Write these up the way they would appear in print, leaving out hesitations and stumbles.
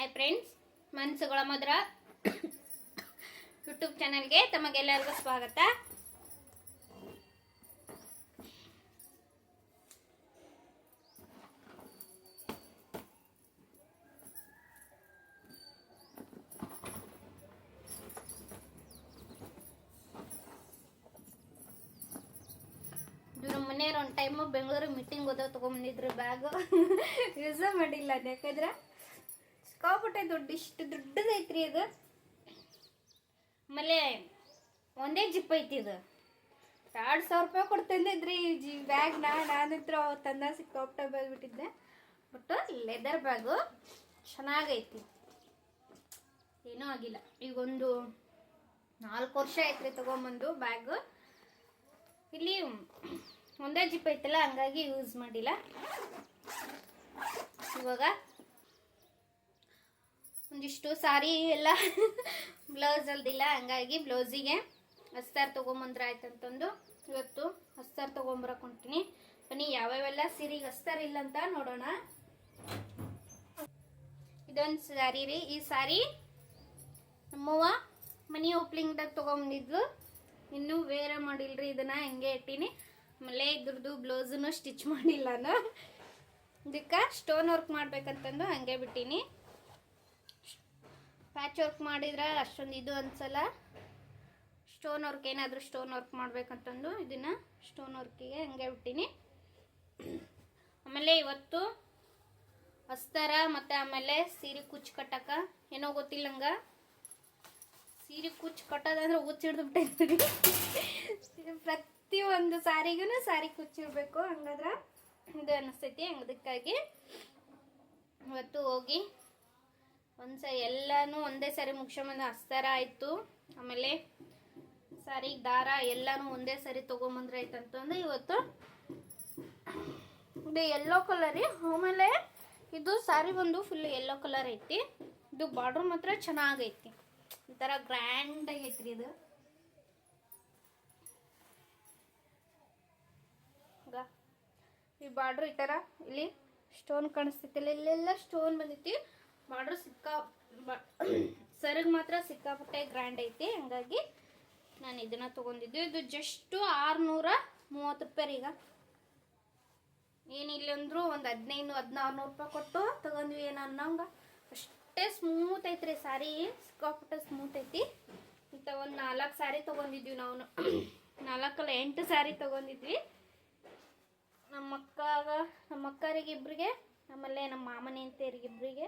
Hi friends, ಮನಸ್ಸುಗಳ ಮಧುರ YouTube ಚಾನಲ್ಗೆ ತಮಗೆಲ್ಲರಿಗೂ ಸ್ವಾಗತ. ನಮ್ಮ ಮನೆಯವ್ರು ಒಂದು ಟೈಮು ಬೆಂಗಳೂರು ಮೀಟಿಂಗ್ ಓದೋ ತೊಗೊಂಬಂದಿದ್ರು. ಬ್ಯಾಗು ಯೂಸ ಮಾಡಿಲ್ಲ, ಅದು ಯಾಕಂದ್ರೆ ಸಿಕ್ಕಾಪಟ್ಟೆ ಇಷ್ಟು ದೊಡ್ಡದೈತ್ರಿ ಅದು. ಆಮೇಲೆ ಒಂದೇ ಜಿಪ್ ಐತಿ ಇದು. 2,000 ರೂಪಾಯಿ ಕೊಡ್ತಂದಿದ್ರಿ ಈ ಬ್ಯಾಗ್ನ. ನಾನಿತ್ರ ತಂದ ಸಿಕ್ಕಾಪಟ್ಟೆ ಬ್ಯಾಗ್ ಬಿಟ್ಟಿದ್ದೆ. ಬಟ್ ಲೆದರ್ ಬ್ಯಾಗು ಚೆನ್ನಾಗೈತಿ, ಏನೂ ಆಗಿಲ್ಲ. ಈಗೊಂದು 4 ವರ್ಷ ಆಯ್ತು ರೀ ತೊಗೊಂಬಂದು ಬ್ಯಾಗು. ಇಲ್ಲಿ ಒಂದೇ ಜಿಪ್ ಐತಲ್ಲ, ಹಂಗಾಗಿ ಯೂಸ್ ಮಾಡಿಲ್ಲ. ಇವಾಗ ಒಂದಿಷ್ಟು ಸಾರಿ ಎಲ್ಲ ಬ್ಲೌಸ್ ಅಲ್ದಿಲ್ಲ, ಹಂಗಾಗಿ ಬ್ಲೌಸಿಗೆ ಅಸ್ತಾರ್ ತೊಗೊಂಬಂದ್ರೆ ಆಯ್ತಂತಂದು ಇವತ್ತು ಅಸ್ತಾರ್ ತೊಗೊಂಬರಕ್ಕೆ ಹೊಂಟೀನಿ. ಬನ್ನಿ ಯಾವ್ಯಾವೆಲ್ಲ ಸೀರೆಗೆ ಅಸ್ತಾರ್ ಇಲ್ಲ ಅಂತ ನೋಡೋಣ. ಇದೊಂದು ಸಾರಿ ರೀ. ಈ ಸಾರಿ ನಮ್ಮವ್ವ ಮನಿ ಓಪ್ಲಿಂಗ್ದಾಗ ತೊಗೊಂಬಂದಿದ್ಲು. ಇನ್ನೂ ವೇರೆ ಮಾಡಿಲ್ರಿ, ಇದನ್ನ ಹಿಂಗೆ ಇಟ್ಟೀನಿ. ಆಮೇಲೆ ಇದ್ರದ್ದು ಬ್ಲೌಸನ್ನು ಸ್ಟಿಚ್ ಮಾಡಿಲ್ಲ ನಾನು. ಇದಕ್ಕೆ ಸ್ಟೋನ್ ವರ್ಕ್ ಮಾಡ್ಬೇಕಂತಂದು ಹಂಗೆ ಬಿಟ್ಟೀನಿ. ಪ್ಯಾಚ್ ವರ್ಕ್ ಮಾಡಿದ್ರೆ ಅಷ್ಟೊಂದು ಇದು ಅನ್ಸಲ್ಲ. ಸ್ಟೋನ್ ವರ್ಕ್ ಏನಾದರೂ ಸ್ಟೋನ್ ವರ್ಕ್ ಮಾಡ್ಬೇಕಂತಂದು ಇದನ್ನು ಸ್ಟೋನ್ ವರ್ಕಿಗೆ ಹಂಗೆ ಬಿಟ್ಟೀನಿ. ಆಮೇಲೆ ಇವತ್ತು ಅಸ್ತಾರ ಮತ್ತು ಆಮೇಲೆ ಸೀರೆ ಕುಚ್ಚು ಕಟ್ಟಕ್ಕ ಏನೋ ಗೊತ್ತಿಲ್ಲ ನಂಗೆ. ಸೀರೆ ಕುಚ್ಚು ಕಟ್ಟೋದಂದ್ರೆ ಹುಚ್ಚು ಹಿಡ್ದು ಬಿಟ್ಟೈತಿ. ಪ್ರತಿಯೊಂದು ಸಾರಿಗೂ ಸಾರಿ ಕುಚ್ಚಿರ್ಬೇಕು, ಹಂಗಾದ್ರೆ ಇದು ಅನ್ನಿಸ್ತೈತಿ. ಅದಕ್ಕಾಗಿ ಇವತ್ತು ಹೋಗಿ ಎಲ್ಲನೂ ಒಂದೇ ಸಾರಿ ಮುಗಿಸ್ಕೊಂಬಂದು ಅಸ್ತಾರ ಆಯಿತು. ಆಮೇಲೆ ಸಾರಿ ದಾರ ಎಲ್ಲನೂ ಒಂದೇ ಸಾರಿ ತೊಗೊಂಬಂದ್ರೆ ಆಯ್ತು ಅಂತಂದು ಇವತ್ತು ಇದು ಯೆಲ್ಲೋ ಕಲರ್ ರೀ. ಆಮೇಲೆ ಇದು ಸಾರಿ ಬಂದು ಫುಲ್ ಯೆಲ್ಲೋ ಕಲರ್ ಐತಿ. ಇದು ಬಾರ್ಡ್ರ್ ಮಾತ್ರ ಚೆನ್ನಾಗೈತಿ, ಈ ಥರ ಗ್ರ್ಯಾಂಡ್ ಆಗೈತ್ರಿ ಇದು. ಈ ಬಾರ್ಡ್ರ್ ಈ ಥರ ಇಲ್ಲಿ ಸ್ಟೋನ್ ಕಾಣಿಸ್ತೈತಿಲ್ಲ, ಇಲ್ಲೆಲ್ಲ ಸ್ಟೋನ್ ಬಂದೈತಿ. ಬಾರ್ಡ್ರ್ ಸರಿಗೆ ಮಾತ್ರ ಸಿಕ್ಕಾಪಟ್ಟೆ ಗ್ರ್ಯಾಂಡ್ ಐತಿ. ಹಂಗಾಗಿ ನಾನು ಇದನ್ನ ತೊಗೊಂಡಿದ್ದು. ಇದು ಜಸ್ಟು 630 ರೂಪಾಯಿ ರೀ. ಈಗ ಏನಿಲ್ಲ ಅಂದರೂ ಒಂದು 1500-1600 ರೂಪಾಯಿ ಕೊಟ್ಟು ತೊಗೊಂಡ್ವಿ ಏನೋ ಅನ್ನೋಂಗೆ. ಅಷ್ಟೇ ಸ್ಮೂತ್ ಐತ್ರಿ ಸಾರಿ, ಸಿಕ್ಕಾಪಟ್ಟೆ ಸ್ಮೂತ್ ಐತಿ. ಇಂಥ ಒಂದು 4 ಸಾರಿ ತೊಗೊಂಡಿದ್ವಿ ನಾವು. 4 ಅಲ್ಲ 8 ಸಾರಿ ತೊಗೊಂಡಿದ್ವಿ. ನಮ್ಮ ಅಕ್ಕರಿಗಿಬ್ರಿಗೆ, ಆಮೇಲೆ ನಮ್ಮ ಮಾಮನ ಹೆಂಡತಿಯರಿಗಿಬ್ರಿಗೆ,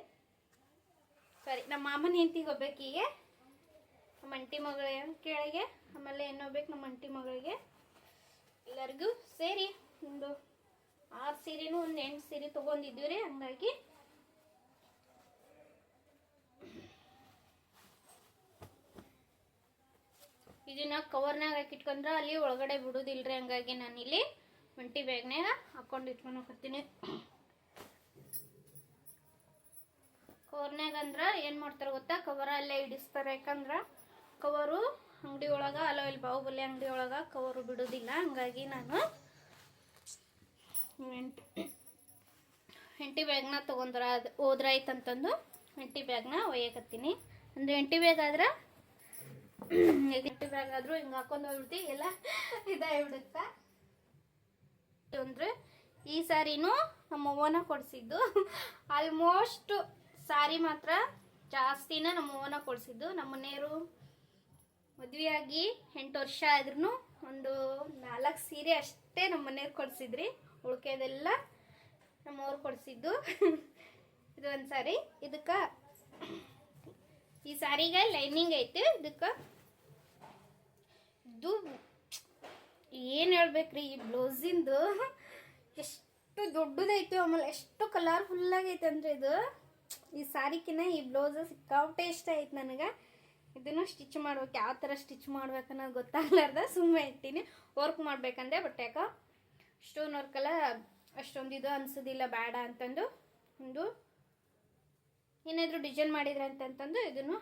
ಸಾರಿ ನಮ್ಮ ಮಾಮನ ಹೆಂಡತಿಗೆ ಒಬ್ಬಾಕಿಗೆ, ನಮ್ಮ ಅಂಟಿ ಮಗಳಿಗೆ ಕೆಳಗೆ, ಆಮೇಲೆ ಇನ್ನೊಬ್ಬೇಕು ನಮ್ಮ ಅಂಟಿ ಮಗಳಿಗೆ, ಎಲ್ಲರಿಗೂ ಸೇರಿ ಒಂದು 6 ಸೀರೆನೂ ಒಂದು 8 ಸೀರೆ ತೊಗೊಂಡಿದ್ವಿ ರೀ. ಹಂಗಾಗಿ ಇದನ್ನ ಕವರ್ನಾಗ ಹಾಕಿಟ್ಕೊಂಡ್ರೆ ಅಲ್ಲಿ ಒಳಗಡೆ ಬಿಡೋದಿಲ್ರಿ. ಹಂಗಾಗಿ ನಾನಿಲ್ಲಿ ಮಂಟಿ ಬ್ಯಾಗ್ನಾಗ ಹಾಕೊಂಡು ಇಟ್ಕೊಂಡು ಹೋಗ್ತೀನಿ. ಕವರ್ನಾಗ ಅಂದ್ರೆ ಏನು ಮಾಡ್ತಾರೆ ಗೊತ್ತಾ, ಕವರ ಅಲ್ಲೇ ಇಡಿಸ್ತಾರೆ. ಯಾಕಂದ್ರೆ ಕವರು ಅಂಗಡಿ ಒಳಗೆ ಅಲ್ಲ, ಇಲ್ಲಿ ಬಾಹುಬಲಿ ಅಂಗಡಿ ಒಳಗೆ ಕವರು ಬಿಡೋದಿಲ್ಲ. ಹಂಗಾಗಿ ನಾನು ಎಂಟಿ ಬ್ಯಾಗ್ನ ತೊಗೊಂಡ್ರೆ ಹೋದ್ರಾಯ್ತಂತಂದು ಎಂಟಿ ಬ್ಯಾಗ್ನ ಒಯ್ಯಕತ್ತೀನಿ. ಅಂದರೆ ಎಂಟಿ ಬ್ಯಾಗ್ ಆದ್ರೆ ಎಂಟಿ ಬ್ಯಾಗ್ ಆದರೂ ಹಿಂಗೆ ಹಾಕೊಂಡು ಹೋಗ್ಬಿಡ್ತೀವಿ, ಎಲ್ಲ ಇದಾಗಿಬಿಡುತ್ತಾ. ಅಂದರೆ ಈ ಸಾರಿನೂ ನಮ್ಮ ಅವ್ವನ ಕೊಡಿಸಿದ್ದು. ಆಲ್ಮೋಸ್ಟ್ ಸಾರಿ ಮಾತ್ರ ಜಾಸ್ತಿನ ನಮ್ಮ ಅವ್ವನ ಕೊಡಿಸಿದ್ದು. ನಮ್ಮ ಮನೆಯವರು ಮದುವೆಯಾಗಿ 8 ವರ್ಷ ಆದ್ರೂ ಒಂದು 4 ಸೀರೆ ಅಷ್ಟೇ ನಮ್ಮ ಮನೆಯವ್ರು ಕೊಡಿಸಿದ್ರಿ. ಉಳ್ಕೆದೆಲ್ಲ ನಮ್ಮವ್ರು ಕೊಡಿಸಿದ್ದು. ಇದು ಒಂದು ಸಾರಿ. ಇದಕ್ಕೆ ಈ ಸಾರಿಗೆ ಲೈನಿಂಗ್ ಐತಿ. ಇದಕ್ಕೆ ಇದು ಏನು ಹೇಳ್ಬೇಕ್ರಿ, ಈ ಬ್ಲೌಸಿಂದು ಎಷ್ಟು ದೊಡ್ಡದೈತಿ, ಆಮೇಲೆ ಎಷ್ಟು ಕಲರ್ಫುಲ್ಲಾಗೈತೆ ಅಂದರೆ ಇದು. ಈ ಸಾರಿಕಿನ್ನ ಈ ಬ್ಲೌಸ್ ಸಿಕ್ಕಾಪಟ್ಟೆ ಇಷ್ಟ ಐತೆ ನನಗೆ. ಇದನ್ನು ಸ್ಟಿಚ್ ಮಾಡ್ಬೇಕು, ಯಾವ ಥರ ಸ್ಟಿಚ್ ಮಾಡ್ಬೇಕು ಅನ್ನೋದು ಗೊತ್ತಾಗ್ಲಾರ್ದ ಸುಮ್ಮನೆ ಇರ್ತೀನಿ. ವರ್ಕ್ ಮಾಡ್ಬೇಕಂದ್ರೆ ಬಟ್ ಯಾಕೆ ಸ್ಟೋನ್ ವರ್ಕೆಲ್ಲ ಅಷ್ಟೊಂದು ಇದು ಅನ್ಸೋದಿಲ್ಲ, ಬೇಡ ಅಂತಂದು ಒಂದು ಏನಾದರೂ ಡಿಸೈನ್ ಮಾಡಿದ್ರೆ ಅಂತಂದು ಇದನ್ನು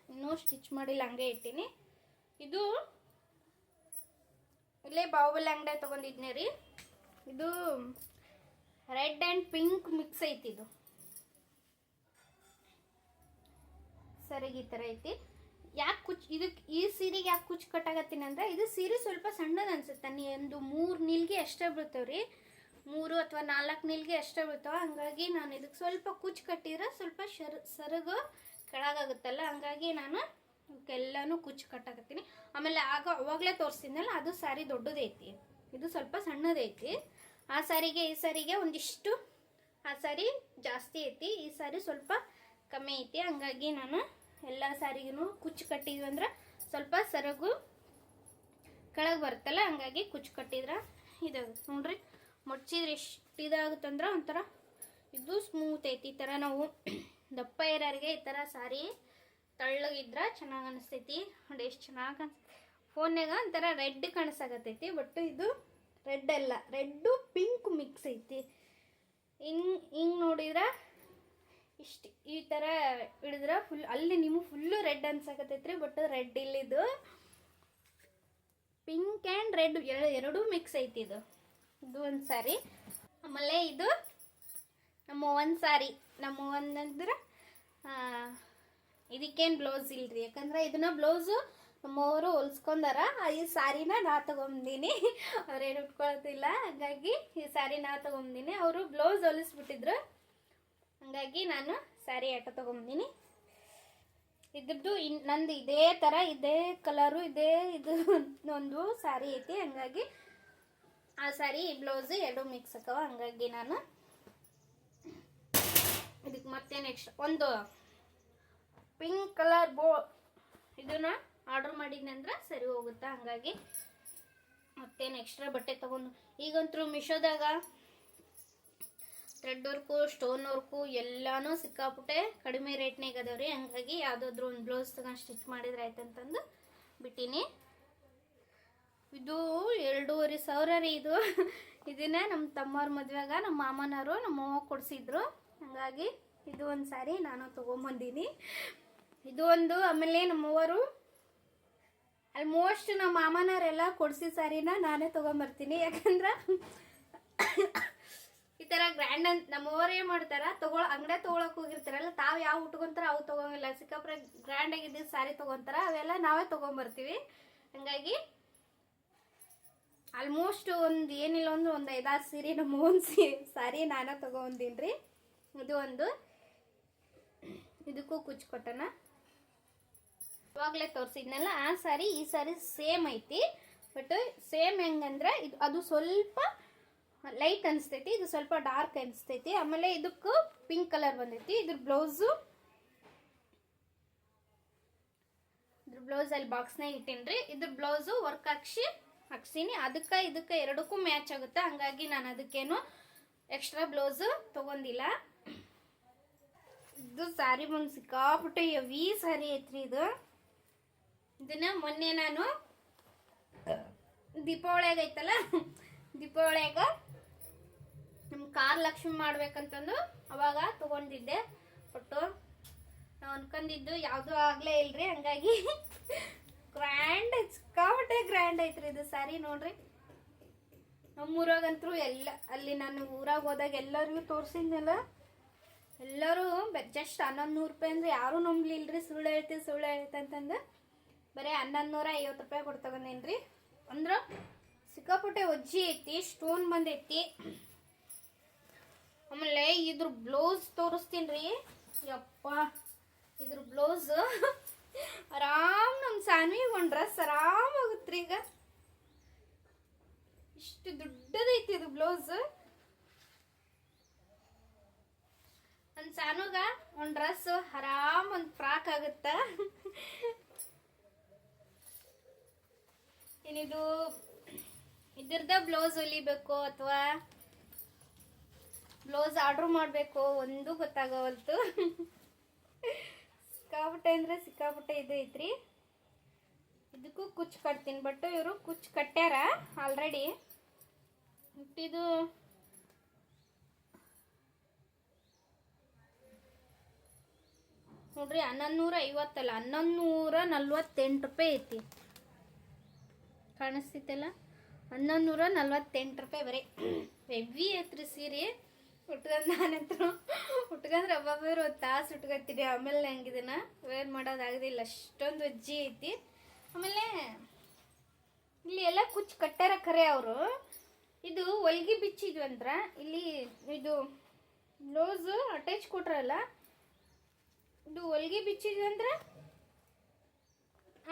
ಇನ್ನೂ ಸ್ಟಿಚ್ ಮಾಡಿಲ್ಲ, ಹಂಗೆ ಇರ್ತೀನಿ. ಇದು ಇಲ್ಲೇ ಬಾಹುಬಲಿ ಅಂಗಡಿ ತೊಗೊಂಡಿದ್ನಿ ರೀ. ಇದು ರೆಡ್ ಆ್ಯಂಡ್ ಪಿಂಕ್ ಮಿಕ್ಸ್ ಐತಿ. ಇದು ಸರಿಗೆ ಈ ಥರ ಐತಿ. ಯಾಕೆ ಇದಕ್ಕೆ ಈ ಸೀರೆಗೆ ಯಾಕೆ ಕುಚ್ಚು ಕಟ್ಟಾಗತ್ತೀನಿ ಅಂದ್ರೆ ಇದು ಸೀರೆ ಸ್ವಲ್ಪ ಸಣ್ಣದು ಅನ್ಸುತ್ತೆ. ಒಂದು 3 ನೀಲ್ಗೆ ಅಷ್ಟೇ ಬೀಳ್ತಾವ್ರಿ, 3 ಅಥವಾ 4 ನೀಲ್ಗೆ ಅಷ್ಟೇ ಬೀಳ್ತಾವ. ಹಂಗಾಗಿ ನಾನು ಇದಕ್ಕೆ ಸ್ವಲ್ಪ ಕುಚ್ಚು ಕಟ್ಟಿದ್ರೆ ಸ್ವಲ್ಪ ಸರಗು ಕೆಳಗಾಗುತ್ತಲ್ಲ, ಹಂಗಾಗಿ ನಾನು ಎಲ್ಲನೂ ಕುಚ್ಚು ಕಟ್ಟಾಕತ್ತೀನಿ. ಆಮೇಲೆ ಅವಾಗಲೇ ತೋರಿಸಿದ್ನಲ್ಲ ಅದು ಸಾರಿ ದೊಡ್ಡದೈತಿ, ಇದು ಸ್ವಲ್ಪ ಸಣ್ಣದೈತಿ. ಆ ಸಾರಿಗೆ ಈ ಸಾರಿಗೆ ಒಂದಿಷ್ಟು, ಆ ಸಾರಿ ಜಾಸ್ತಿ ಐತಿ, ಈ ಸಾರಿ ಸ್ವಲ್ಪ ಕಮ್ಮಿ ಐತಿ. ಹಂಗಾಗಿ ನಾನು ಎಲ್ಲ ಸಾರಿಗೂ ಕುಚ್ಚು ಕಟ್ಟಿದ್ವಿ ಅಂದ್ರೆ ಸ್ವಲ್ಪ ಸರಗು ಕೆಳಗೆ ಬರುತ್ತಲ್ಲ, ಹಂಗಾಗಿ ಕುಚ್ಚು ಕಟ್ಟಿದ್ರೆ ಇದಾಗುತ್ತೆ ನೋಡ್ರಿ. ಮುಚ್ಚಿದ್ರೆ ಎಷ್ಟು ಇದಾಗುತ್ತಂದ್ರೆ ಒಂಥರ ಇದು ಸ್ಮೂತ್ ಐತಿ. ಈ ಥರ ನಾವು ದಪ್ಪ ಇರೋರಿಗೆ ಈ ಥರ ಸಾರಿ ತಳ್ಳಗಿದ್ರೆ ಚೆನ್ನಾಗಿ ಅನಿಸ್ತೈತಿ ನೋಡಿ. ಎಷ್ಟು ಚೆನ್ನಾಗಿ ಫೋನ್ಯಾಗ ಒಂಥರ ರೆಡ್ ಕಾಣಿಸಾಕತ್ತೈತಿ, ಬಟ್ ಇದು ರೆಡ್ ಅಲ್ಲ, ರೆಡ್ಡು ಪಿಂಕ್ ಮಿಕ್ಸ್ ಐತಿ. ಹಿಂಗೆ ನೋಡಿದ್ರೆ ಇಷ್ಟು ಈ ಥರ ಹಿಡಿದ್ರೆ ಫುಲ್ ಅಲ್ಲಿ ನಿಮಗೆ ಫುಲ್ಲು ರೆಡ್ ಅನ್ಸಾಕತ್ತೈತ್ರಿ, ಬಟ್ ರೆಡ್ ಇಲ್ಲಿದು ಪಿಂಕ್ ಆ್ಯಂಡ್ ರೆಡ್ ಎರಡೂ ಮಿಕ್ಸ್ ಐತಿ. ಇದು ಒಂದು ಸಾರಿ. ಆಮೇಲೆ ಇದು ನಮ್ಮ ಒಂದು ಸಾರಿ, ನಮ್ಮ ಒಂದಂದ್ರೆ ಇದಕ್ಕೇನು ಬ್ಲೌಸ್ ಇಲ್ರಿ, ಯಾಕಂದ್ರೆ ಇದನ್ನ ಬ್ಲೌಸು ನಮ್ಮವರು ಹೊಲ್ಸ್ಕೊಂಡಾರ. ಈ ಸಾರಿನ ನಾ ತೊಗೊಂಬಂದೀನಿ, ಅವ್ರೇನು ಉಟ್ಕೊಳ್ತಿಲ್ಲ, ಹಂಗಾಗಿ ಈ ಸಾರಿ ನಾ ತೊಗೊಂಬಂದೀನಿ. ಅವರು ಬ್ಲೌಸ್ ಹೊಲಿಸ್ಬಿಟ್ಟಿದ್ರು, ಹಂಗಾಗಿ ನಾನು ಸ್ಯಾರಿ ಆಟ ತೊಗೊಂಬಂದೀನಿ. ಇದ್ರದ್ದು ನಂದು ಇದೇ ಥರ ಇದೇ ಕಲರು ಇದೇ ಇದು ಒಂದು ಸ್ಯಾರಿ ಐತಿ, ಹಂಗಾಗಿ ಆ ಸ್ಯಾರಿ ಬ್ಲೌಸು ಎರಡು ಮಿಕ್ಸ್ ಆಕವ. ಹಂಗಾಗಿ ನಾನು ಇದಕ್ಕೆ ಮತ್ತೆ ನೆಕ್ಸ್ಟ್ ಒಂದು ಪಿಂಕ್ ಕಲರ್ ಇದನ್ನ ಆರ್ಡರ್ ಮಾಡಿದ್ನಿ ಅಂದ್ರೆ ಸರಿ ಹೋಗುತ್ತೆ. ಹಂಗಾಗಿ ಮತ್ತೇನು ಎಕ್ಸ್ಟ್ರಾ ಬಟ್ಟೆ ತೊಗೊಂಡು ಈಗಂತೂ ಮಿಶೋದಾಗ ಥ್ರೆಡ್ ವರ್ಕು ಸ್ಟೋನ್ ವರ್ಕು ಎಲ್ಲಾನು ಸಿಕ್ಕಾಪಟ್ಟೆ ಕಡಿಮೆ ರೇಟ್ನಾಗ ಅದಾವ್ರಿ. ಹಂಗಾಗಿ ಯಾವುದಾದ್ರೂ ಒಂದು ಬ್ಲೌಸ್ ತಗೊಂಡು ಸ್ಟಿಚ್ ಮಾಡಿದ್ರೆ ಆಯ್ತಂತಂದು ಬಿಟ್ಟೀನಿ. ಇದು 2,500 ರೀ. ಇದನ್ನ ನಮ್ಮ ತಮ್ಮವ್ರ ಮದುವೆಗ ನಮ್ಮ ಮಾಮನವರು ನಮ್ಮ ಅವ್ವ ಕೊಡಿಸಿದ್ರು, ಹಂಗಾಗಿ ಇದು ಒಂದು ಸಾರಿ ನಾನು ತೊಗೊಂಬಂದೀನಿ. ಇದು ಒಂದು. ಆಮೇಲೆ ನಮ್ಮವರು ಆಲ್ಮೋಸ್ಟ್ ನಮ್ಮ ಮಾಮನವರೆಲ್ಲ ಕೊಡಿಸಿ ಸಾರಿನ ನಾನೇ ತೊಗೊಂಬರ್ತೀನಿ, ಯಾಕಂದ್ರೆ ಈ ಥರ ಗ್ರ್ಯಾಂಡ್ ಅಂತ ನಮ್ಮವ್ರು ಏನು ಮಾಡ್ತಾರೆ, ಅಂಗಡಿ ತೊಗೊಳಕ್ಕೆ ಹೋಗಿರ್ತಾರಲ್ಲ, ತಾವು ಯಾವ ಉಟ್ಕೊಂತಾರ ಅವು ತೊಗೊಂಗಿಲ್ಲ, ಸಿಕ್ಕಾಪುರ ಗ್ರ್ಯಾಂಡ್ ಆಗಿದ್ದ ಸಾರಿ ತೊಗೊತಾರ, ಅವೆಲ್ಲ ನಾವೇ ತೊಗೊಂಬರ್ತೀವಿ. ಹಂಗಾಗಿ ಆಲ್ಮೋಸ್ಟ್ ಒಂದು ಏನಿಲ್ಲ ಒಂದು 5-6 ಸೀರೆ ನಮ್ಮ ಓನ್ ಸಾರಿ ನಾನೇ ತೊಗೊಂಬಂದೀನಿ ರೀ. ಇದು ಒಂದು. ಇದಕ್ಕೂ ಕುಚ್ಚು ಕೊಟ್ಟನ ಇವಾಗಲೇ ತೋರಿಸಿದ್ನಲ್ಲ ಆ ಸಾರಿ ಈ ಸಾರಿ ಸೇಮ್ ಐತಿ, ಬಟ್ ಸೇಮ್ ಹೆಂಗಂದ್ರೆ ಅದು ಸ್ವಲ್ಪ ಲೈಟ್ ಅನಿಸ್ತೈತಿ, ಇದು ಸ್ವಲ್ಪ ಡಾರ್ಕ್ ಅನಿಸ್ತೈತಿ. ಆಮೇಲೆ ಇದಕ್ಕೂ ಪಿಂಕ್ ಕಲರ್ ಬಂದೈತಿ. ಇದ್ರ ಬ್ಲೌಸ್ ಅಲ್ಲಿ ಬಾಕ್ಸ್ನಾಗ ಇಟ್ಟೀನಿ. ಇದ್ರ ಬ್ಲೌಸು ವರ್ಕ್ ಹಾಕ್ಸೀನಿ, ಅದಕ್ಕೆ ಇದಕ್ಕೆ ಎರಡಕ್ಕೂ ಮ್ಯಾಚ್ ಆಗುತ್ತೆ. ಹಂಗಾಗಿ ನಾನು ಅದಕ್ಕೇನು ಎಕ್ಸ್ಟ್ರಾ ಬ್ಲೌಸು ತೊಗೊಂಡಿಲ್ಲ. ಇದು ಸ್ಯಾರಿ ಬಂದು ಸಿಕ್ಕಾಪಟ್ಟೆ ಹೆವಿ ಸ್ಯಾರಿ ಐತ್ರಿ. ಇದನ್ನ ಮೊನ್ನೆ ನಾನು ದೀಪಾವಳಿಯಾಗ ಐತಲ್ಲ, ದೀಪಾವಳಿಯಾಗ ನಮ್ಮ ಕಾರ್ ಲಕ್ಷ್ಮಿ ಮಾಡ್ಬೇಕಂತಂದು ಅವಾಗ ತೊಗೊಂಡಿದ್ದೆ. ಒಟ್ಟು ನಾವು ಅನ್ಕೊಂಡಿದ್ದು ಯಾವುದೂ ಆಗಲೇ ಇಲ್ರಿ, ಹಂಗಾಗಿ ಗ್ರ್ಯಾಂಡ್ ಸಿಕ್ಕಾಪಟ್ಟೆ ಗ್ರ್ಯಾಂಡ್ ಐತ್ರಿ ಇದು ಸ್ಯಾರಿ. ನೋಡ್ರಿ ನಮ್ಮೂರಾಗಂತೂ ಎಲ್ಲ ಅಲ್ಲಿ ನಾನು ಊರಾಗ ಹೋದಾಗ ಎಲ್ಲರಿಗೂ ತೋರಿಸಿದ್ನಲ್ಲ, ಎಲ್ಲರೂ ಜಸ್ಟ್ 1,100 ರೂಪಾಯಿ ಅಂದ್ರೆ ಯಾರೂ ನಂಬ್ಲಿಲ್ರಿ. ಸುಳ್ಳು ಹೇಳ್ತಿ ಅಂತಂದು ಬರೀ 1,150 ರೂಪಾಯಿ ಕೊಟ್ಟು ತಗೊಂಡೇನ್ರಿ. ಅಂದ್ರೆ ಸಿಕ್ಕಾಪಟ್ಟೆ ಒಜ್ಜಿ ಐತಿ, ಸ್ಟೋನ್ ಬಂದೈತಿ. ಆಮೇಲೆ ಇದ್ರ ಬ್ಲೌಸ್ ತೋರಿಸ್ತೀನಿ ರೀ. ಯಪ್ಪ, ಇದ್ರ ಬ್ಲೌಸ್ ಆರಾಮ್ ನಮ್ಮ ಸಾನ್ವಿಗೆ ಒಂದು ಡ್ರೆಸ್ ಆರಾಮ್ ಆಗುತ್ರಿ. ಈಗ ಇಷ್ಟು ದೊಡ್ಡದೈತಿ ಇದು ಬ್ಲೌಸ್. ನನ್ನ ಸಾನುಗ ಒಂದು ಡ್ರೆಸ್ ಆರಾಮ್ ಒಂದು ಫ್ರಾಕ್ ಆಗುತ್ತ. ಏನಿದು ಇದ್ರದ ಬ್ಲೌಸ್ ಹೊಲಿಬೇಕು ಅಥವಾ ಬ್ಲೌಸ್ ಆರ್ಡ್ರ್ ಮಾಡಬೇಕು ಒಂದು ಗೊತ್ತಾಗವಲ್ತು. ಸಿಕ್ಕಾಪಟ್ಟೆ ಅಂದ್ರೆ ಸಿಕ್ಕಾಪಟ್ಟೆ ಇದು ಐತ್ರಿ. ಇದಕ್ಕೂ ಕುಚ್ಚು ಕಟ್ತೀನಿ, ಬಟ್ ಇವರು ಕುಚ್ಚು ಕಟ್ಟ್ಯಾರ ಆಲ್ರೆಡಿ. ಇದು ನೋಡ್ರಿ 1,150 ಅಲ್ಲ, 1,148 ರೂಪಾಯಿ ಐತಿ. ಕಾಣಿಸ್ತೈತಲ್ಲ, 1,148 ರೂಪಾಯಿ ಬರೀ. ಹೆವಿ ಐತ್ರಿ ಸೀರೆ. ನಾನಂತೂ ಯಾಕಂದ್ರೆ ಒಬ್ಬೊಬ್ಬರು ತಾಸು ಉಟ್ಕೊತೀನಿ, ಆಮೇಲೆ ನಂಗೆ ಇದನ್ನ ವೇರ್ ಮಾಡೋದಾಗೋದಿಲ್ಲ, ಅಷ್ಟೊಂದು ಅಜ್ಜಿ ಐತಿ. ಆಮೇಲೆ ಇಲ್ಲಿ ಎಲ್ಲ ಕುಚ್ಚು ಕಟ್ಟಾರ ಖರೆ ಅವರು. ಇದು ಹೊಲ್ಗಿ ಬಿಚ್ಚಿದ್ವಿ ಅಂದ್ರೆ ಇಲ್ಲಿ ಇದು ಬ್ಲೌಸು ಅಟ್ಯಾಚ್ ಕೊಟ್ರಲ್ಲ, ಇದು ಹೊಲ್ಗಿ ಬಿಚ್ಚಿದ್ವಿ ಅಂದ್ರೆ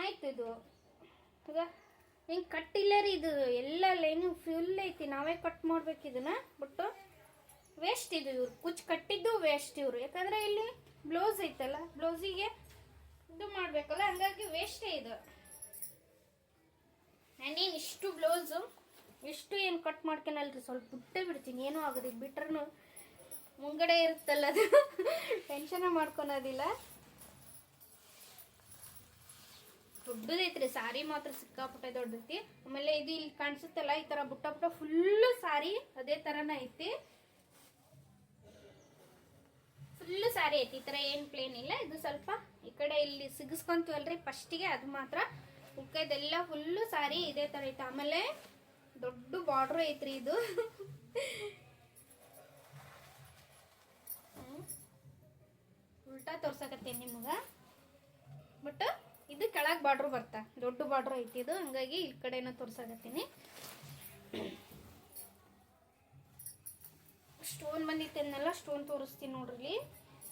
ಆಯ್ತು. ಇದು ಈಗ ಹಿಂಗೆ ಕಟ್ಟಿಲ್ಲ ರೀ, ಇದು ಎಲ್ಲ ಲೈನು ಫುಲ್ ಐತಿ, ನಾವೇ ಕಟ್ ಮಾಡ್ಬೇಕು ಇದನ್ನ. ಬಟ್ ವೇಸ್ಟ್ ಇದು, ಇವ್ರು ಕುಚ್ಚು ಕಟ್ಟಿದ್ದು ವೇಸ್ಟ್ ಇವರು. ಯಾಕಂದ್ರೆ ಇಲ್ಲಿ ಬ್ಲೌಸ್ ಐತಲ್ಲ, ಬ್ಲೌಸಿಗೆ ಇದು ಮಾಡಬೇಕಲ್ಲ, ಹಂಗಾಗಿ ವೇಸ್ಟೇ ಇದು. ನಾನೇನು ಇಷ್ಟು ಬ್ಲೌಸು ಇಷ್ಟು ಏನು ಕಟ್ ಮಾಡ್ಕೊಳಲ್ರಿ, ಸ್ವಲ್ಪ ಬಿಟ್ಟೇ ಬಿಡ್ತೀನಿ, ಏನೂ ಆಗೋದಿಲ್ಲ. ಬಿಟ್ರೂ ಮುಂಗಡೆ ಇರುತ್ತಲ್ಲ, ಅದು ಟೆನ್ಷನ್ ಮಾಡ್ಕೊಳೋದಿಲ್ಲ. ದೊಡ್ಡದೈತ್ರಿ ಸಾರಿ, ಮಾತ್ರ ಸಿಕ್ಕಾಪಟ್ಟೆ ದೊಡ್ಡದೈತಿ. ಆಮೇಲೆ ಇದು ಇಲ್ಲಿ ಕಾಣಿಸುತ್ತಲ್ಲ, ಈ ಥರ ಬುಟ್ಟ ಬುಟ್ಟ ಫುಲ್ಲು ಸಾರಿ ಅದೇ ಥರನೇ ಐತಿ. ಫುಲ್ಲು ಸಾರಿ ಐತಿ, ಈ ಥರ ಏನು ಪ್ಲೇನ್ ಇಲ್ಲ. ಇದು ಸ್ವಲ್ಪ ಈ ಕಡೆ ಇಲ್ಲಿ ಸಿಗಿಸ್ಕೊಂತೀವಲ್ರಿ ಫಸ್ಟಿಗೆ, ಅದು ಮಾತ್ರ. ಉಳ್ಕೈದೆಲ್ಲ ಫುಲ್ಲು ಸಾರಿ ಇದೇ ಥರ ಐತೆ. ಆಮೇಲೆ ದೊಡ್ಡ ಬಾರ್ಡ್ರು ಐತ್ರಿ ಇದು. ಉಲ್ಟಾ ತೋರ್ಸಕತ್ತೇನೆ ನಿಮ್ಗೆ. ಬಟ್ ಇದು ಕೆಳಗೆ ಬಾರ್ಡ್ರು ಬರ್ತಾ, ದೊಡ್ಡ ಬಾರ್ಡ್ರು ಐತಿ ಇದು, ಹಂಗಾಗಿ ಈ ಕಡೆನೂ ತೋರ್ಸಕತ್ತೀನಿ. ಸ್ಟೋನ್ ಬಂದಿತ್ತನ್ನೆಲ್ಲ ಸ್ಟೋನ್ ತೋರಿಸ್ತೀನಿ ನೋಡ್ರಿ.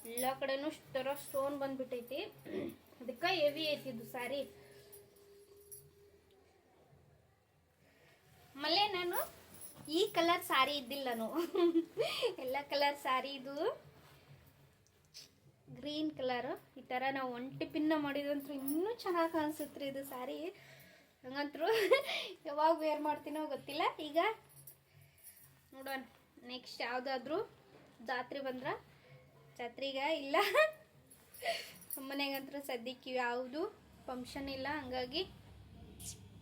ಎಲ್ಲ ಕಡೆನೂ ಥರ ಸ್ಟೋನ್ ಬಂದ್ಬಿಟ್ಟೈತಿ, ಅದಕ್ಕೆ ಹೆವಿ ಐತಿ ಇದು ಸ್ಯಾರಿ. ಆಮೇಲೆ ನಾನು ಈ ಕಲರ್ ಸ್ಯಾರಿ ಇದ್ದಿಲ್ಲ, ನಾನು ಎಲ್ಲ ಕಲರ್ ಸ್ಯಾರಿ. ಇದು ಗ್ರೀನ್ ಕಲರ್, ಈ ಥರ ನಾವು ಒಂಟಿ ಪಿನ್ನ ಮಾಡಿದಂತೂ ಇನ್ನೂ ಚೆನ್ನಾಗಿ ಕಾಣಿಸುತ್ತೆ ಇದು ಸ್ಯಾರಿ. ಹಂಗಂತರೂ ಯಾವಾಗ ವೇರ್ ಮಾಡ್ತೀನೋ ಗೊತ್ತಿಲ್ಲ. ಈಗ ನೋಡೋಣ ನೆಕ್ಸ್ಟ್ ಯಾವುದಾದ್ರೂ ಜಾತ್ರೆ ಬಂದ್ರೆ, ಜಾತ್ರೆಗೆ ಇಲ್ಲ ಮನೆಗಂತೂ ಸದ್ಯಕ್ಕೆ ಯಾವುದು ಫಂಕ್ಷನ್ ಇಲ್ಲ, ಹಂಗಾಗಿ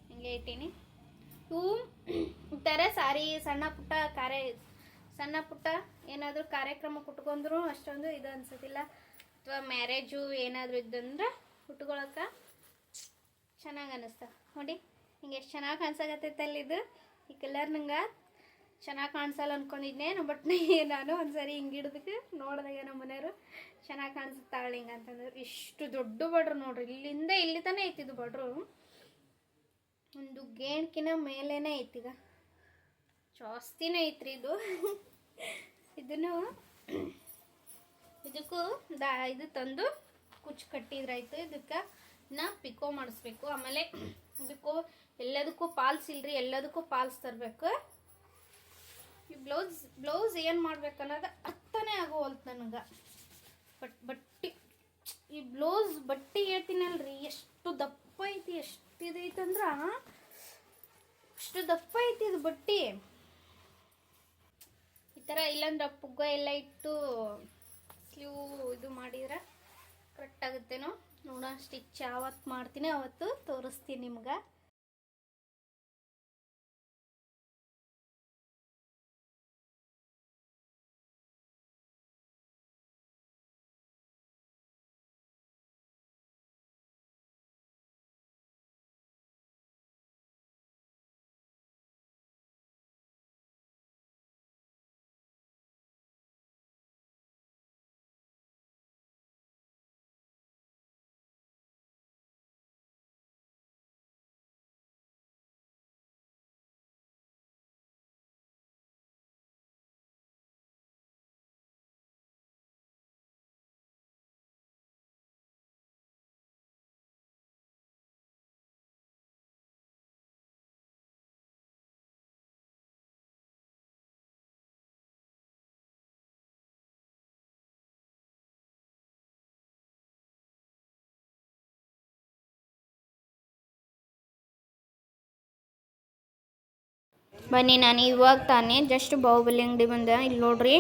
ಹಿಂಗೆ ಇಟ್ಟೀನಿ. ಇವು ಈ ಥರ ಸಾರಿ ಸಣ್ಣ ಪುಟ್ಟ ಏನಾದರೂ ಕಾರ್ಯಕ್ರಮ ಕುಟ್ಕೊಂಡ್ರು ಅಷ್ಟೊಂದು ಇದು ಅನ್ಸೋದಿಲ್ಲ. ಅಥವಾ ಮ್ಯಾರೇಜು ಏನಾದರೂ ಇದ್ದಂದ್ರೆ ಉಟ್ಕೊಳಕ್ಕೆ ಚೆನ್ನಾಗಿ ಅನ್ನಿಸ್ತಾವ ನೋಡಿ. ಹಿಂಗೆ ಎಷ್ಟು ಚೆನ್ನಾಗಿ ಕಾಣಿಸಾಕತ್ತೈತಲ್ಲ ಇದು. ಈ ಕಲರ್ ನಂಗೆ ಚೆನ್ನಾಗಿ ಕಾಣಿಸಲ್ಲ ಅಂದ್ಕೊಂಡಿದ್ದೆ, ಬಟ್ ನಾನು ಒಂದ್ಸರಿ ಹಿಂಗೆ ಹಿಡ್ದಕ್ಕೆ ನೋಡಿದಾಗ ನಮ್ಮ ಮನೆಯವರು ಚೆನ್ನಾಗಿ ಕಾಣಿಸುತ್ತಾಳೆ ಹಿಂಗೆ ಅಂತಂದ್ರೆ. ಇಷ್ಟು ದೊಡ್ಡ ಬಾರ್ಡ್ರು ನೋಡ್ರಿ, ಇಲ್ಲಿಂದ ಇಲ್ಲಿ ತಾನೇ ಐತಿದು ಬಾರ್ಡ್ರು. ಒಂದು ಗೇಣ್ಕಿನ ಮೇಲೇನೆ ಐತೀಗ, ಜಾಸ್ತಿನೇ ಐತ್ರಿ ಇದು. ಇದನ್ನು ಇದಕ್ಕೂ ಇದು ತಂದು ಕುಚ್ಚು ಕಟ್ಟಿದ್ರಾಯ್ತು. ಇದಕ್ಕೆ ನಾ ಪಿಕೋ ಮಾಡಿಸ್ಬೇಕು. ಆಮೇಲೆ ಇದಕ್ಕೂ ಎಲ್ಲದಕ್ಕೂ ಪಾಲ್ಸ್ ಇಲ್ರಿ, ಎಲ್ಲದಕ್ಕೂ ಪಾಲ್ಸ್ ತರಬೇಕು. ಈ ಬ್ಲೌಸ್ ಏನು ಮಾಡ್ಬೇಕು ಅನ್ನೋದು ಅರ್ಥನೇ ಆಗೋವಲ್ತು ನನಗೆ. ಬಟ್ಟಿ ಈ ಬ್ಲೌಸ್ ಬಟ್ಟೆ ಹೇಳ್ತೀನಲ್ರಿ, ಎಷ್ಟು ದಪ್ಪ ಐತಿ, ಎಷ್ಟು ಇದೈತಂದ್ರೆ ಅಷ್ಟು ದಪ್ಪ ಐತಿ ಇದು ಬಟ್ಟೆ. ಈ ಥರ ಇಲ್ಲಾಂದ್ರೆ ಪುಗ್ಗ ಎಲ್ಲ ಇಟ್ಟು ಸ್ಲೀವ್ ಇದು ಮಾಡಿದ್ರೆ ಕರೆಕ್ಟ್ ಆಗುತ್ತೇನೋ ನೋಡೋಣ. ಸ್ಟಿಚ್ ಯಾವತ್ತು ಮಾಡ್ತೀನಿ ಅವತ್ತು ತೋರಿಸ್ತೀನಿ ನಿಮ್ಗೆ. ಬನ್ನಿ, ನಾನು ಇವಾಗ ತಾನೇ ಜಸ್ಟ್ ಬಾಹುಬಲಿ ಅಂಗಡಿ ಬಂದೆ. ಇಲ್ಲಿ ನೋಡ್ರಿ,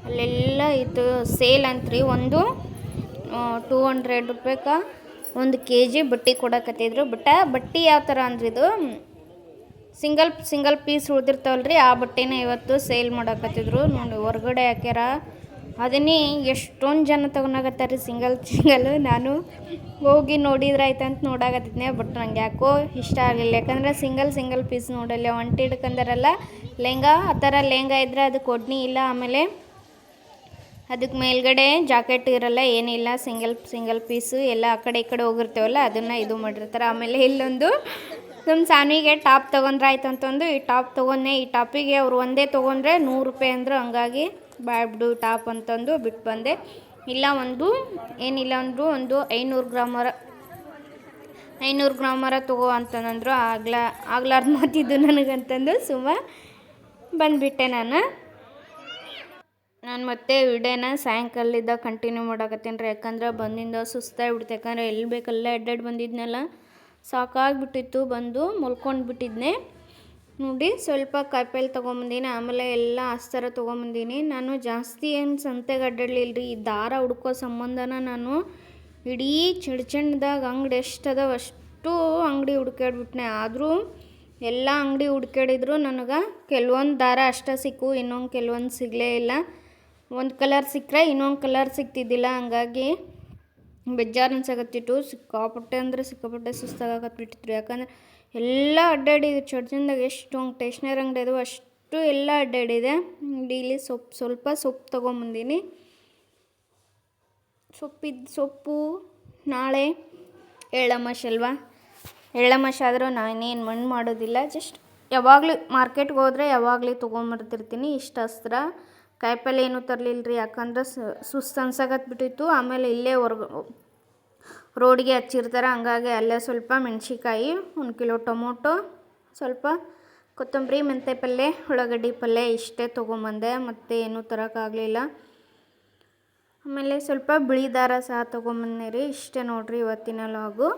ಅಲ್ಲೆಲ್ಲ ಇದು ಸೇಲ್ ಅಂತ್ರಿ. ಒಂದು 200 ರೂಪಾಯಿಗೆ 1 kg ಬಟ್ಟೆ ಕೊಡಕತ್ತಿದ್ರು. ಬಟ್ಟೆ ಯಾವ ಥರ ಅಂದ್ರೆ ಇದು ಸಿಂಗಲ್ ಪೀಸ್ ಉಳಿದಿರ್ತಾವಲ್ರಿ, ಆ ಬಟ್ಟೆನ ಇವತ್ತು ಸೇಲ್ ಮಾಡಕತ್ತಿದ್ರು ನೋಡಿ. ಹೊರಗಡೆ ಹಾಕ್ಯಾರ, ಅದನ್ನೇ ಎಷ್ಟೊಂದು ಜನ ತೊಗೊಳಕತ್ತಾರೆ ಸಿಂಗಲ್. ನಾನು ಹೋಗಿ ನೋಡಿದ್ರೆ ಆಯ್ತಂತ ನೋಡಾಕತ್ತಿದ್ನೆ, ಬಟ್ ನಂಗೆ ಯಾಕೋ ಇಷ್ಟ ಆಗಲಿಲ್ಲ. ಯಾಕಂದ್ರೆ ಸಿಂಗಲ್ ಪೀಸ್ ನೋಡಲ್ಲ, ಒಂಟಿ ಹಿಡ್ಕಂದಾರಲ್ಲ ಲೆಹಂಗಾ, ಆ ಥರ ಲೆಹಂಗಾ ಇದ್ರೆ ಅದಕ್ಕೆ ಒಡ್ನಿ ಇಲ್ಲ. ಆಮೇಲೆ ಅದಕ್ಕೆ ಮೇಲ್ಗಡೆ ಜಾಕೆಟ್ ಇರಲ್ಲ, ಏನಿಲ್ಲ, ಸಿಂಗಲ್ ಪೀಸು ಎಲ್ಲ ಆ ಕಡೆ ಈ ಕಡೆ ಹೋಗಿರ್ತೇವಲ್ಲ ಅದನ್ನು ಇದು ಮಾಡಿರ್ತಾರೆ. ಆಮೇಲೆ ಇಲ್ಲೊಂದು ನಮ್ಮ ಸಾನಿಗೆ ಟಾಪ್ ತೊಗೊಂಡ್ರೆ ಆಯ್ತು ಅಂತಂದು ಈ ಟಾಪ್ ತೊಗೊಂಡೆ. ಈ ಟಾಪಿಗೆ ಅವ್ರು ಒಂದೇ ತೊಗೊಂಡ್ರೆ 100 ರೂಪಾಯಿ ಅಂದರು. ಹಂಗಾಗಿ ಬ್ಯಾಡ್ಬಿಡು ಟಾಪ್ ಅಂತಂದು ಬಿಟ್ಟು ಬಂದೆ. ಇಲ್ಲ ಏನಿಲ್ಲ ಅಂದರು ಒಂದು 500 ಗ್ರಾಮರ ತೊಗೋ ಅಂತಂದರು. ಆಗ್ಲಾರ್ದು ಮಾತಿದ್ದು ನನಗಂತಂದು ಬಂದುಬಿಟ್ಟೆ. ನಾನು ಮತ್ತೆ ವಿಡಿಯೋನ ಸಾಯಂಕಾಲದಿಂದ ಕಂಟಿನ್ಯೂ ಮಾಡಕತ್ತೀನಿ ರೀ. ಯಾಕಂದ್ರೆ ಬಂದಿಂದ ಸುಸ್ತಾಗಿಬಿಡ್ತು. ಯಾಕಂದರೆ ಎಲ್ಲಿ ಬೇಕಲ್ಲ ಅಡ್ಡಾಡಿ ಬಂದಿದ್ನಲ್ಲ, ಸಾಕಾಗಿಬಿಟ್ಟಿತ್ತು. ಬಂದು ಮಲ್ಕೊಂಡು ಬಿಟ್ಟಿದ್ದೆ ನೋಡಿ. ಸ್ವಲ್ಪ ಕಾಯಿಪಲ್ಲೆ ತೊಗೊಂಬಂದೀನಿ. ಆಮೇಲೆ ಎಲ್ಲ ಅಸ್ತರ ತೊಗೊಂಬಂದೀನಿ. ನಾನು ಜಾಸ್ತಿ ಏನು ಸಂತೆಗೆ ಅಡ್ಡಾಡಲಿಲ್ಲ ರೀ. ಈ ದಾರ ಹುಡ್ಕೋ ಸಂಬಂಧನ ನಾನು ಇಡೀ ಚಿಡ್ಚಂಡ್ದಾಗ ಅಂಗಡಿ ಎಷ್ಟು ಅದಾವ ಅಷ್ಟು ಅಂಗಡಿ ಹುಡ್ಕಾಡ್ಬಿಟ್ನೆ. ಆದರೂ ಎಲ್ಲ ಅಂಗಡಿ ಹುಡ್ಕಾಡಿದ್ರು ನನಗೆ ಕೆಲವೊಂದು ದಾರ ಅಷ್ಟೇ ಸಿಕ್ಕು, ಇನ್ನೊಂದು ಕೆಲವೊಂದು ಸಿಗಲೇ ಇಲ್ಲ. ಒಂದು ಕಲರ್ ಸಿಕ್ಕರೆ ಇನ್ನೊಂದು ಕಲರ್ ಸಿಗ್ತಿದ್ದಿಲ್ಲ. ಹಂಗಾಗಿ ಬೇಜಾರು ಅನ್ಸಕತ್ತಿತ್ತು. ಸಿಕ್ಕಾಪಟ್ಟೆ ಸುಸ್ತಾಗಕತ್ಬಿಟ್ಟಿತ್ತು. ಯಾಕಂದ್ರೆ ಎಲ್ಲ ಅಡ್ಡಾಡಿದೆ ಚಡ್ಚಂದಾಗ. ಎಷ್ಟು ಸ್ಟೇಷ್ನರಿ ಅಂಗಡಿ ಅದು ಅಷ್ಟು ಎಲ್ಲ ಅಡ್ಡಾಡಿದೆ. ಇಲ್ಲಿ ಸ್ವಲ್ಪ ಸೊಪ್ಪು ತೊಗೊಂಬಂದೀನಿ. ಸೊಪ್ಪು ನಾಳೆ ಎಳ್ಳಮಾಶೆ ಅಲ್ವಾ, ಎಳ್ಳಮಾಶೆ ಆದರೂ ನಾನೇನು ಮಣ್ಣು ಮಾಡೋದಿಲ್ಲ. ಜಸ್ಟ್ ಯಾವಾಗಲೂ ಮಾರ್ಕೆಟ್ಗೆ ಹೋದರೆ ಯಾವಾಗಲೂ ತೊಗೊಂಬರ್ತಿರ್ತೀನಿ. ಇಷ್ಟು ಅಸ್ತ್ರ ಕಾಯಿಪಲ್ಲೆ ಏನೂ ತರಲಿಲ್ಲ ರೀ. ಯಾಕಂದ್ರೆ ಸುಸ್ತು ಅನ್ಸಕತ್ಬಿಟ್ಟಿತ್ತು. ಆಮೇಲೆ ಇಲ್ಲೇ ರೋಡಿಗೆ ಹಚ್ಚಿರ್ತಾರೆ. ಹಂಗಾಗಿ ಅಲ್ಲೇ ಸ್ವಲ್ಪ ಮೆಣಸಿಕಾಯಿ, 1 ಕಿಲೋ ಟೊಮೊಟೊ, ಸ್ವಲ್ಪ ಕೊತ್ತಂಬರಿ, ಮೆಂತ್ಯ ಪಲ್ಯ, ಉಳ್ಳಾಗಡ್ಡಿ ಪಲ್ಯ ಇಷ್ಟೇ ತೊಗೊಂಬಂದೆ. ಮತ್ತು ಏನೂ ತರೋಕ್ಕಾಗಲಿಲ್ಲ. ಆಮೇಲೆ ಸ್ವಲ್ಪ ಬಿಳಿ ದಾರ ಸಹ ತೊಗೊಂಬಂದೆ ರೀ. ಇಷ್ಟೇ ನೋಡಿರಿ ಇವತ್ತಿನ ಲಾಗು.